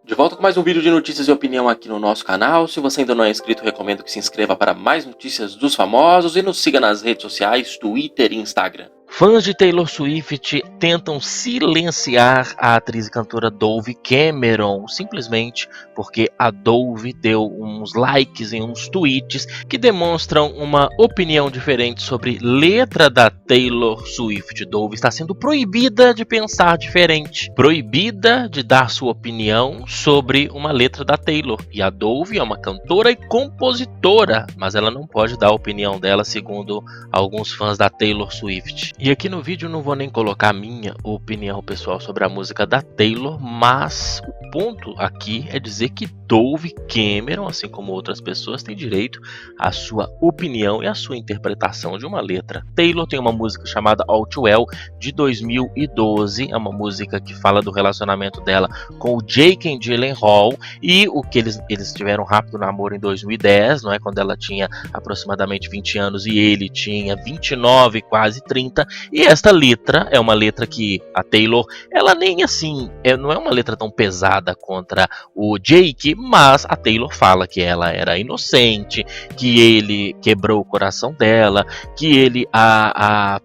De volta com mais um vídeo de notícias e opinião aqui no nosso canal. Se você ainda não é inscrito, recomendo que se inscreva para mais notícias dos famosos e nos siga nas redes sociais, Twitter e Instagram. Fãs de Taylor Swift tentam silenciar a atriz e cantora Dove Cameron, simplesmente porque a Dove deu uns likes em uns tweets que demonstram uma opinião diferente sobre letra da Taylor Swift. Dove está sendo proibida de pensar diferente, proibida de dar sua opinião sobre uma letra da Taylor. E a Dove é uma cantora e compositora, mas ela não pode dar a opinião dela segundo alguns fãs da Taylor Swift. E aqui no vídeo eu não vou nem colocar a minha opinião pessoal sobre a música da Taylor, mas o ponto aqui é dizer que Dove Cameron, assim como outras pessoas, tem direito à sua opinião e à sua interpretação de uma letra. Taylor tem uma música chamada All Too Well, de 2012, é uma música que fala do relacionamento dela com o Jake Gyllenhaal e o que eles tiveram um rápido namoro em 2010, não é? Quando ela tinha aproximadamente 20 anos e ele tinha 29, quase 30, e esta letra é uma letra que a Taylor, ela nem assim, não é uma letra tão pesada contra o Jake, mas a Taylor fala que ela era inocente, que ele quebrou o coração dela, que ele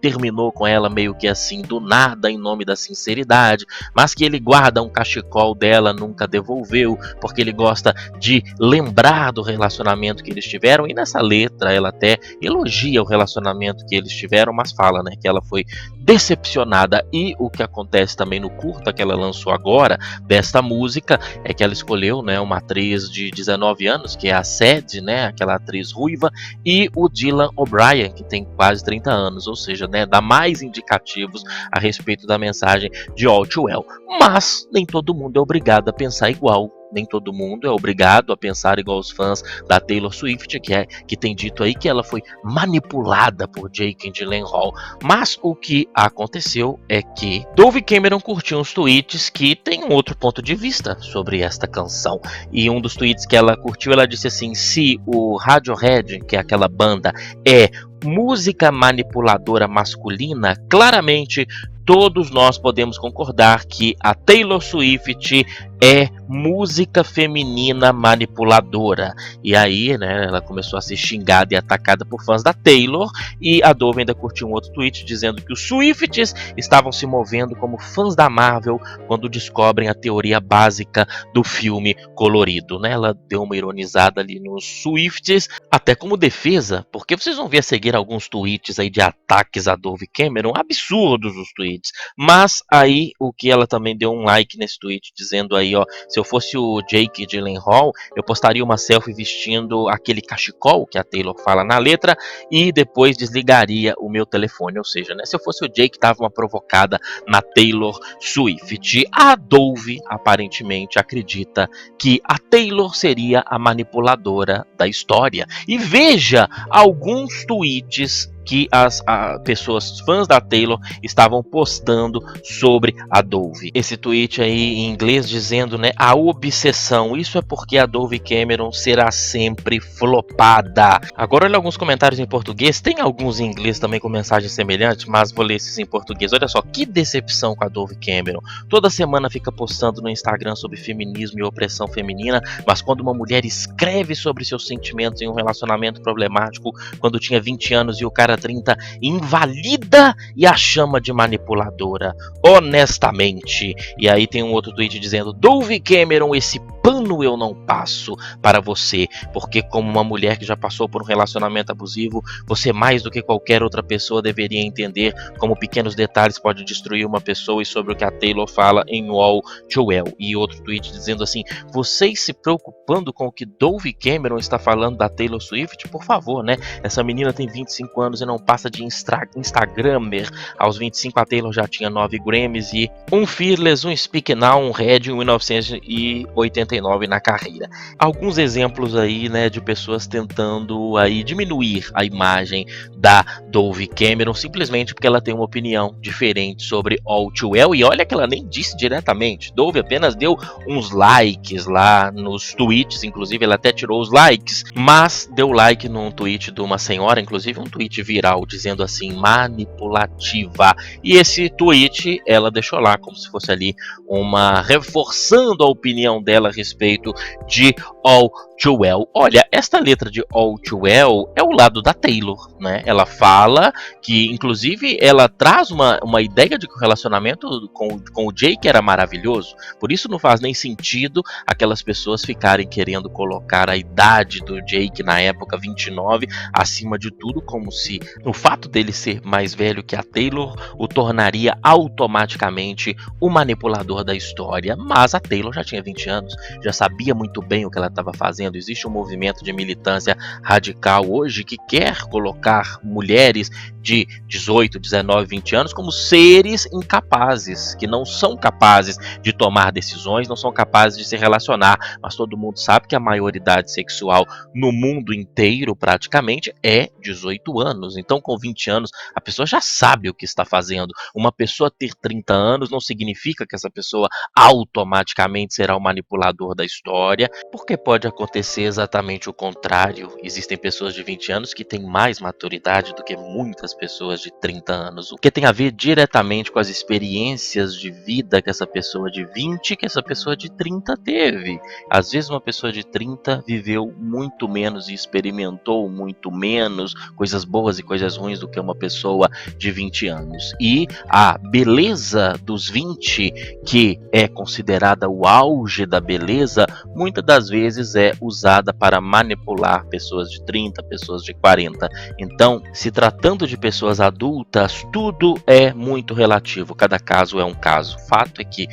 terminou com ela meio que assim do nada em nome da sinceridade, mas que ele guarda um cachecol dela, nunca devolveu, porque ele gosta de lembrar do relacionamento que eles tiveram. E nessa letra ela até elogia o relacionamento que eles tiveram, mas fala, né, que ela foi decepcionada. E o que acontece também no curta que ela lançou agora desta música é que ela escolheu, né, uma atriz de 19 anos, que é a Sadie, né, aquela atriz ruiva, e o Dylan O'Brien, que tem quase 30 anos, ou seja, né, dá mais indicativos a respeito da mensagem de All Too Well. Mas nem todo mundo é obrigado a pensar igual. Nem todo mundo é obrigado a pensar igual os fãs da Taylor Swift, que tem dito aí que ela foi manipulada por Jake Gyllenhaal. Mas o que aconteceu é que Dove Cameron curtiu uns tweets que tem um outro ponto de vista sobre esta canção. E um dos tweets que ela curtiu, ela disse assim: se o Radiohead, que é aquela banda, é música manipuladora masculina, claramente todos nós podemos concordar que a Taylor Swift é música feminina manipuladora. E aí, né, ela começou a ser xingada e atacada por fãs da Taylor, e a Dove ainda curtiu um outro tweet dizendo que os Swifties estavam se movendo como fãs da Marvel quando descobrem a teoria básica do filme colorido, né? Ela deu uma ironizada ali nos Swifties, até como defesa, porque vocês vão ver a seguir alguns tweets aí de ataques a Dove Cameron, absurdos os tweets. Mas aí o que ela também deu um like nesse tweet dizendo aí, ó, se eu fosse o Jake Gyllenhaal, eu postaria uma selfie vestindo aquele cachecol que a Taylor fala na letra e depois desligaria o meu telefone. Ou seja, né, se eu fosse o Jake, dava uma provocada na Taylor Swift. A Dove aparentemente acredita que a Taylor seria a manipuladora da história. E veja alguns tweets que as pessoas fãs da Taylor estavam postando sobre a Dove. Esse tweet aí em inglês dizendo, né, a obsessão, isso é porque a Dove Cameron será sempre flopada. Agora olha alguns comentários em português, tem alguns em inglês também com mensagem semelhante, mas vou ler esses em português. Olha só, que decepção com a Dove Cameron. Toda semana fica postando no Instagram sobre feminismo e opressão feminina, mas quando uma mulher escreve sobre seus sentimentos em um relacionamento problemático quando tinha 20 anos e o cara 30, invalida e a chama de manipuladora, honestamente. E aí tem um outro tweet dizendo: Dove Cameron, esse pano eu não passo para você, porque como uma mulher que já passou por um relacionamento abusivo, você mais do que qualquer outra pessoa deveria entender como pequenos detalhes podem destruir uma pessoa, e sobre o que a Taylor fala em All Too Well. E outro tweet dizendo assim: vocês se preocupando com o que Dove Cameron está falando da Taylor Swift? Por favor, né? Essa menina tem 25 anos e não passa de Instagrammer. Aos 25 a Taylor já tinha 9 Grammys e um Fearless, um Speak Now, um Red em 1989. 2019 na carreira. Alguns exemplos aí, né, de pessoas tentando aí diminuir a imagem da Dove Cameron simplesmente porque ela tem uma opinião diferente sobre All Too Well, e olha que ela nem disse diretamente. Dove apenas deu uns likes lá nos tweets, inclusive ela até tirou os likes, mas deu like num tweet de uma senhora, inclusive um tweet viral dizendo assim, manipulativa. E esse tweet ela deixou lá como se fosse ali uma reforçando a opinião dela a respeito de All Too Well. Olha, esta letra de All Too Well é o lado da Taylor, né? Ela fala que, inclusive, ela traz uma ideia de que o relacionamento com o Jake era maravilhoso. Por isso não faz nem sentido aquelas pessoas ficarem querendo colocar a idade do Jake na época, 29, acima de tudo, como se o fato dele ser mais velho que a Taylor o tornaria automaticamente o manipulador da história. Mas a Taylor já tinha 20 anos, já sabia muito bem o que ela estava fazendo. Existe um movimento de militância radical hoje que quer colocar mulheres de 18, 19, 20 anos como seres incapazes, que não são capazes de tomar decisões, não são capazes de se relacionar, mas todo mundo sabe que a maioridade sexual no mundo inteiro praticamente é 18 anos, então com 20 anos a pessoa já sabe o que está fazendo. Uma pessoa ter 30 anos não significa que essa pessoa automaticamente será o manipulador da história, porque pode acontecer exatamente o contrário. Existem pessoas de 20 anos que têm mais maturidade do que muitas pessoas de 30 anos, o que tem a ver diretamente com as experiências de vida que essa pessoa de 20, que essa pessoa de 30 teve. Às vezes uma pessoa de 30 viveu muito menos e experimentou muito menos coisas boas e coisas ruins do que uma pessoa de 20 anos. E a beleza dos 20, que é considerada o auge da beleza, muitas das vezes é usada para manipular pessoas de 30, pessoas de 40. Então, se tratando de pessoas adultas, tudo é muito relativo, cada caso é um caso. Fato é que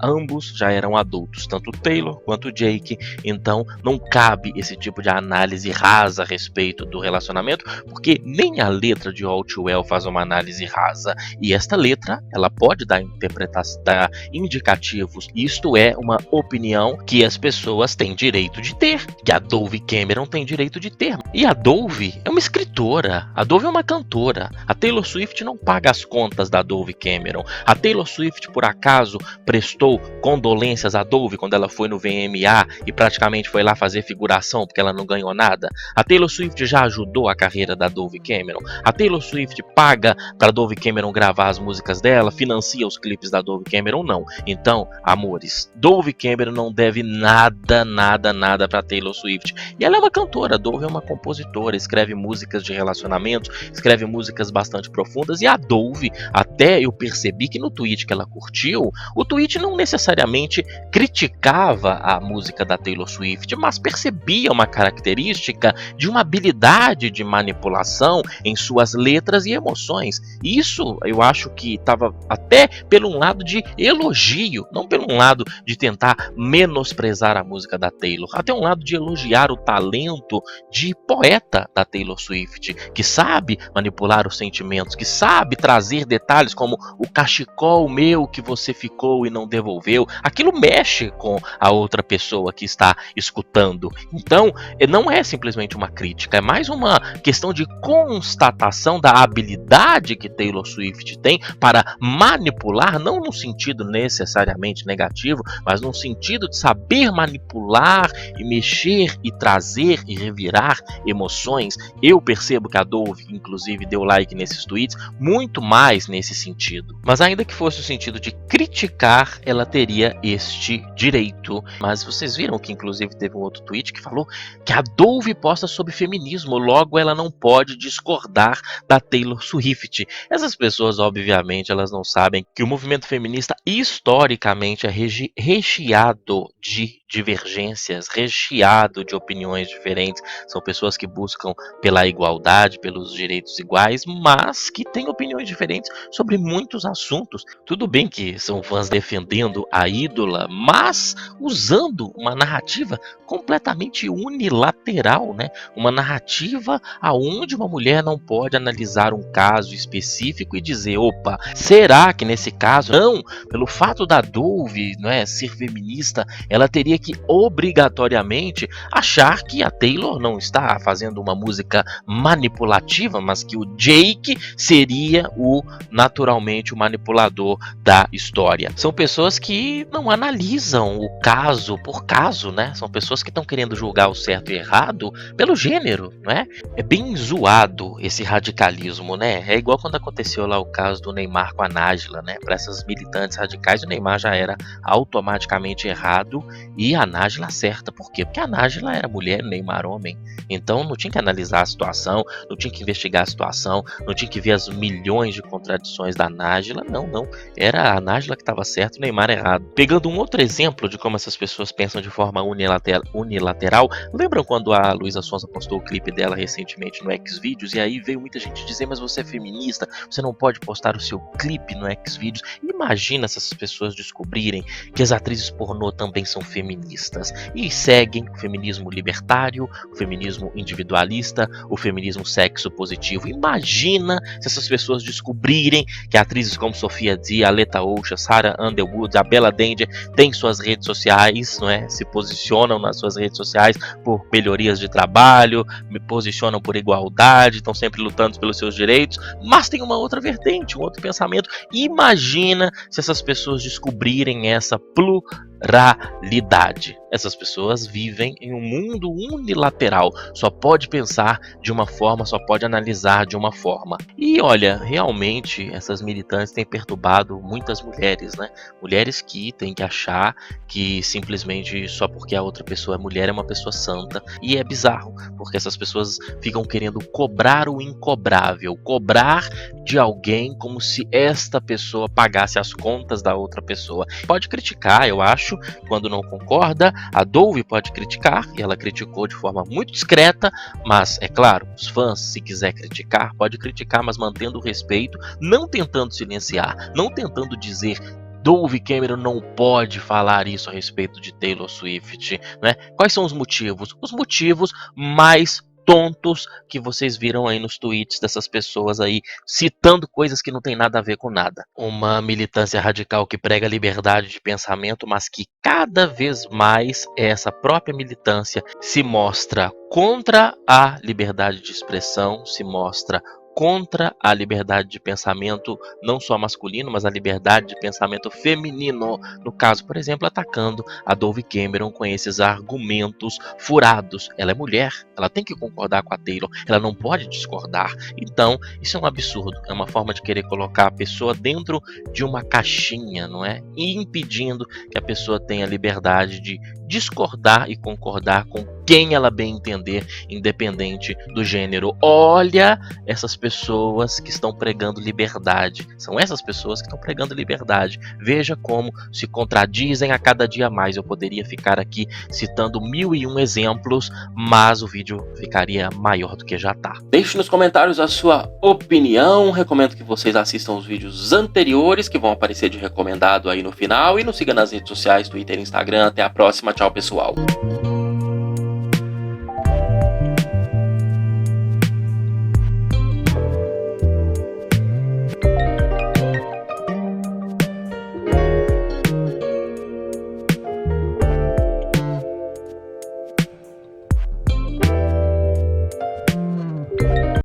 ambos já eram adultos, tanto Taylor quanto Jake, então não cabe esse tipo de análise rasa a respeito do relacionamento, porque nem a letra de All Too Well faz uma análise rasa, e esta letra ela pode dar interpretação, dar indicativos. Isto é uma opinião que as pessoas têm direito de ter, que a Dove Cameron tem direito de ter. E a Dove é uma escritora, a Dove é uma cantora. A Taylor Swift não paga as contas da Dove Cameron. A Taylor Swift, por acaso, prestou condolências à Dove quando ela foi no VMA e praticamente foi lá fazer figuração porque ela não ganhou nada? A Taylor Swift já ajudou a carreira da Dove Cameron. A Taylor Swift paga para a Dove Cameron gravar as músicas dela, financia os clipes da Dove Cameron? Não. Então, amores, Dove Cameron não deve nada para Taylor Swift. E ela é uma cantora, a Dove é uma compositora, escreve músicas de relacionamentos, escreve músicas bastante profundas, e a Dove, até eu percebi que no tweet que ela curtiu, o tweet não necessariamente criticava a música da Taylor Swift, mas percebia uma característica de uma habilidade de manipulação em suas letras e emoções. Isso eu acho que estava até pelo um lado de elogio, não pelo um lado de tentar menosprezar a música da Taylor, até um lado de elogiar o talento de poeta da Taylor Swift, que sabe manipular os sentimentos, que sabe trazer detalhes como o cachecol meu que você ficou e não devolveu. Aquilo mexe com a outra pessoa que está escutando. Então, não é simplesmente uma crítica, é mais uma questão de constatação da habilidade que Taylor Swift tem para manipular, não no sentido necessariamente negativo, mas no sentido de saber manipular e mexer e trazer e revirar emoções. Eu percebo que a Dove, inclusive, deu like nesses tweets, muito mais nesse sentido. Mas ainda que fosse o sentido de criticar, ela teria este direito. Mas vocês viram que, inclusive, teve um outro tweet que falou que a Dove posta sobre feminismo, logo ela não pode discordar da Taylor Swift. Essas pessoas, obviamente, elas não sabem que o movimento feminista historicamente é recheado de divergências, recheado de opiniões diferentes. São pessoas que buscam pela igualdade, pelos direitos iguais, mas que têm opiniões diferentes sobre muitos assuntos. Tudo bem que são fãs defendendo a ídola, mas usando uma narrativa completamente unilateral, né? Uma narrativa aonde uma mulher não pode analisar um caso específico e dizer, opa, será que nesse caso não, pelo fato da Dove, né, ser feminista, ela teria que obrigatoriamente achar que a Taylor não está fazendo uma música manipulativa, mas que o Jake seria naturalmente o manipulador da história. São pessoas que não analisam o caso por caso, né? São pessoas que estão querendo julgar o certo e errado pelo gênero, né? É bem zoado esse radicalismo, né? É igual quando aconteceu lá o caso do Neymar com a Nájila, né? Para essas militantes radicais, o Neymar já era automaticamente errado e a Nájila certa. Por quê? Porque a Nájila era mulher, o Neymar homem. Então não tinha que analisar a situação, não tinha que investigar a situação, não tinha que ver as milhões de contradições da Nájila, não. Era a Nájila que estava certa e o Neymar errado. Pegando um outro exemplo de como essas pessoas pensam de forma unilateral, lembram quando a Luísa Sonza postou o clipe dela recentemente no Xvideos e aí veio muita gente dizer, mas você é feminista, você não pode postar o seu clipe no Xvideos. Imagina se essas pessoas descobrirem que as atrizes pornô também são feministas e seguem o feminismo libertário, o feminismo individualista, o feminismo sexo positivo. Imagina se essas pessoas descobrirem que atrizes como Sofia Di, Aleta Ocha, Sarah Underwood, a Bella Danger têm suas redes sociais, não é? Se posicionam nas suas redes sociais por melhorias de trabalho, me posicionam por igualdade, estão sempre lutando pelos seus direitos, mas tem uma outra vertente, um outro pensamento. Imagina se essas pessoas descobrirem essa pluralidade. Essas pessoas vivem em um mundo unilateral, só pode pensar de uma forma, só pode analisar de uma forma. E olha, realmente essas militantes têm perturbado muitas mulheres, né? Mulheres que têm que achar que simplesmente só porque a outra pessoa é mulher é uma pessoa santa. E é bizarro, porque essas pessoas ficam querendo cobrar o incobrável, cobrar de alguém como se esta pessoa pagasse as contas da outra pessoa. Pode criticar, eu acho, quando não concorda. A Dove pode criticar, e ela criticou de forma muito discreta, mas é claro, os fãs, se quiser criticar, pode criticar, mas mantendo o respeito, não tentando silenciar, não tentando dizer Dove Cameron não pode falar isso a respeito de Taylor Swift, né? Quais são os motivos? Os motivos mais tontos que vocês viram aí nos tweets dessas pessoas aí, citando coisas que não tem nada a ver com nada. Uma militância radical que prega liberdade de pensamento, mas que cada vez mais essa própria militância se mostra contra a liberdade de expressão, se mostra contra a liberdade de pensamento, não só masculino, mas a liberdade de pensamento feminino. No caso, por exemplo, atacando a Dove Cameron com esses argumentos furados. Ela é mulher, ela tem que concordar com a Taylor, ela não pode discordar. Então, isso é um absurdo, é uma forma de querer colocar a pessoa dentro de uma caixinha, não é? E impedindo que a pessoa tenha liberdade de discordar e concordar com quem ela bem entender, independente do gênero. Olha essas pessoas que estão pregando liberdade. São essas pessoas que estão pregando liberdade. Veja como se contradizem a cada dia mais. Eu poderia ficar aqui citando 1001 exemplos, mas o vídeo ficaria maior do que já tá. Deixe nos comentários a sua opinião. Recomendo que vocês assistam os vídeos anteriores que vão aparecer de recomendado aí no final. E nos siga nas redes sociais, Twitter e Instagram. Até a próxima. Tchau, pessoal.